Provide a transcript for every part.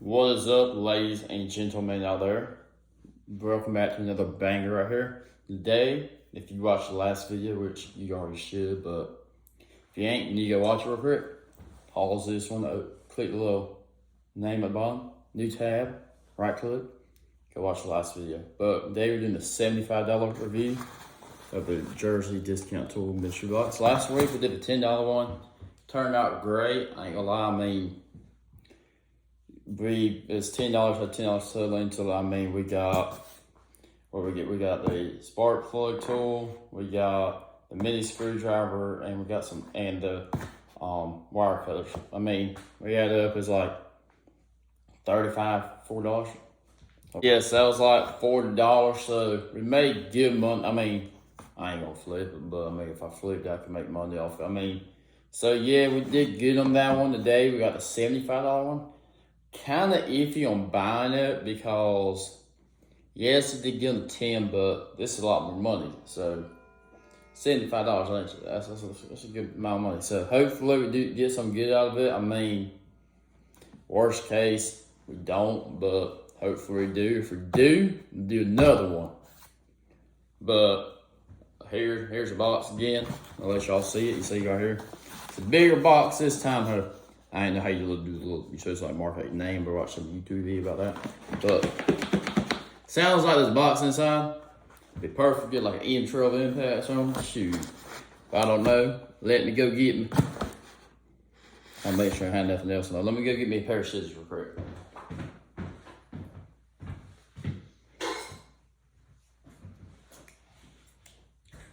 What is up, ladies and gentlemen out there? Welcome back to another banger right here. Today, if you watched the last video, which you already should, but if you ain't, you need to go watch it real quick. Pause this one, click the little name at the bottom, new tab, right click, go watch the last video. But today we're doing the $75 review of the JDTCO mystery box. Last week we did a $10 one, turned out great. I ain't gonna lie, I mean, it's $10 for $10 total until we got what we got the spark plug tool, we got the mini screwdriver, and we got the wire cutters. I mean, we added up as like $4. Yes, that was like $40, so we made good money. I mean, I ain't gonna flip it, but I mean, if I flipped, I could make money off it. I mean, so yeah, we did good on that one today. We got the $75 one. Kind of iffy on buying it because, yes, it did get on 10, but this is a lot more money. So, $75, that's a good amount of money. So, hopefully, we do get some good out of it. I mean, worst case, we don't, but hopefully we do. If we do, we'll do another one. But here's the box again. I'll let y'all see it. You see right here. It's a bigger box this time. I don't know how you do the little, you should like mark your name or watch some YouTube video about that. But sounds like this box inside. Be perfect, get like an intro of impact or something. Shoot. If I don't know, let me go get me. I'll make sure I have nothing else. Now, let me go get me a pair of scissors real quick.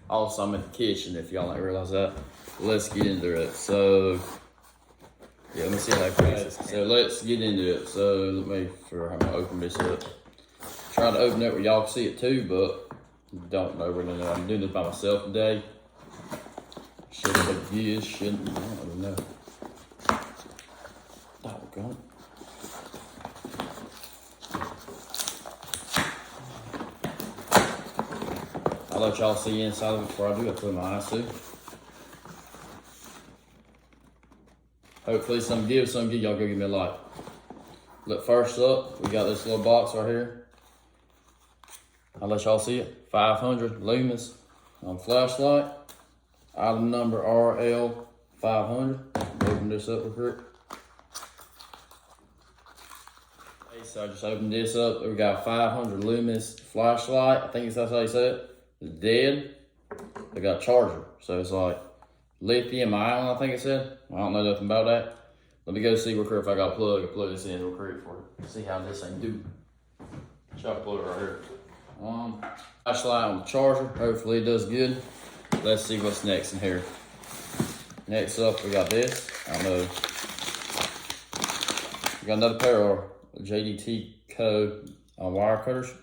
Also, I'm in the kitchen if y'all don't realize that. Let's get into it. So, yeah, let me see how that goes. So let's get into it. So let me figure out how to open this up. Trying to open it where y'all can see it too, but don't know where to know. I'm doing this by myself today. Shouldn't have used, shouldn't, I don't even know. Doggone. I'll let y'all see inside of it before I do. I put my eyes too. Hopefully some good, y'all go give me a like. Look, first up, we got this little box right here. I'll let y'all see it. 500 lumens flashlight. Item number RL500. Open this up real quick. Okay, so I just opened this up. We got 500 lumens flashlight. I think that's how you say it. It's dead. They got a charger. So it's like lithium ion, I think it said. I don't know nothing about that. Let me go see real quick if I got a plug. I'll plug this in real quick for you. See how this thing do. Try to plug it right here. Flashlight on the charger. Hopefully it does good. Let's see what's next in here. Next up, we got this. I don't know. We got another pair of JDTCO wire cutters.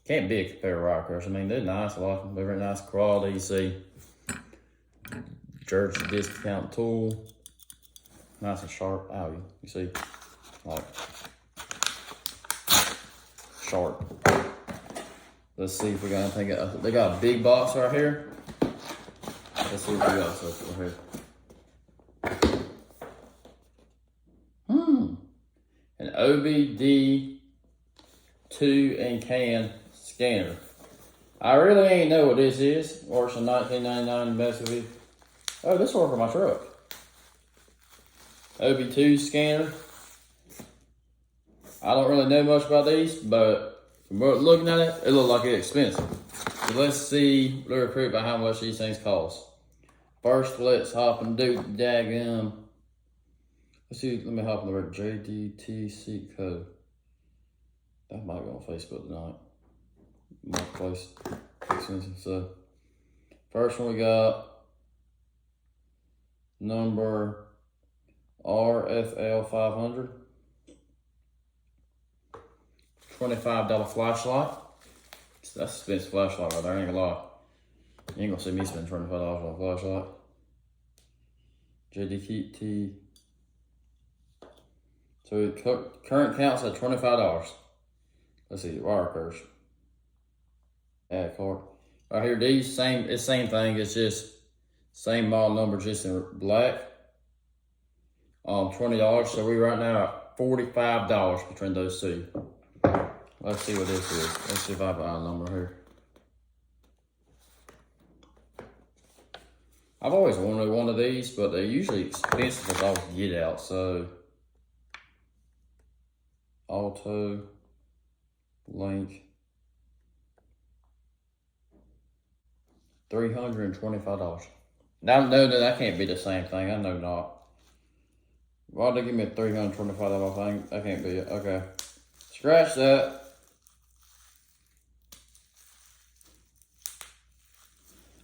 Can't be a pair of wire cutters. I mean, they're nice. A lot of them. They're very nice quality. You see. JDTCO tool, nice and sharp. Ow, you see, like sharp. Let's see if we got anything. They got a big box right here. Let's see what we got so right here. An OBD2 and CAN scanner. I really ain't know what this is. Works in 1999 best of it. Oh, this works for my truck. OB2 scanner. I don't really know much about these, but from looking at it, it looks like it's expensive. So let's see real quick about how much these things cost. First, let's hop and do the daggum. Let's see, let me hop on the word JDTCO. That might go on Facebook tonight. Marketplace. Expensive. So, first one we got number RFL500. $25 flashlight. That's an expensive flashlight right there, I ain't gonna lie. You ain't gonna see me spend $25 on a flashlight. JDT. So current counts at $25. Let's see, wire cutters. Add card. Right here, these same thing, it's just Same model number, just in black. $20. So we right now at $45 between those two. Let's see what this is. Let's see if I buy a number here. I've always wanted one of these, but they're usually expensive as all get out. So, auto, link, $325. Now, no, that can't be the same thing. I know not. Why'd they give me a $325 thing? That can't be it. Okay. Scratch that.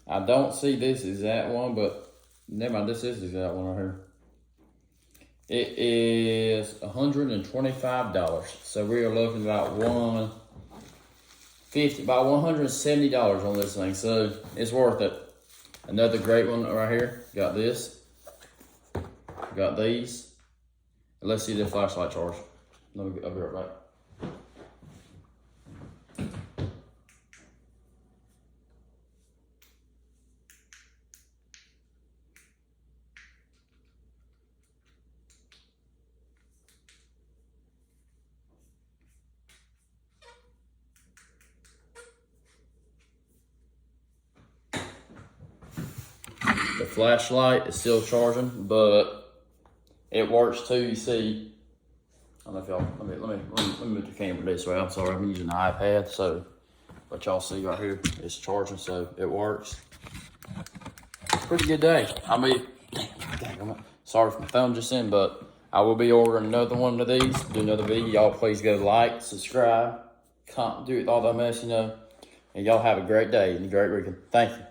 I don't see this exact one, but never mind, this is the exact one right here. It is $125. So we are looking about $170 on this thing. So it's worth it. Another great one right here. Got this. Got these. And let's see the flashlight charge. I'll be right back. The flashlight is still charging, but it works too. You see, I don't know if y'all, let me move the camera this way. I'm sorry, I'm using an iPad, so what y'all see right here, it's charging, so it works. Pretty good day. I mean, sorry for my phone just in, but I will be ordering another one of these, do another video. Y'all please go like, subscribe, do all that mess, you know, and y'all have a great day and a great weekend. Thank you.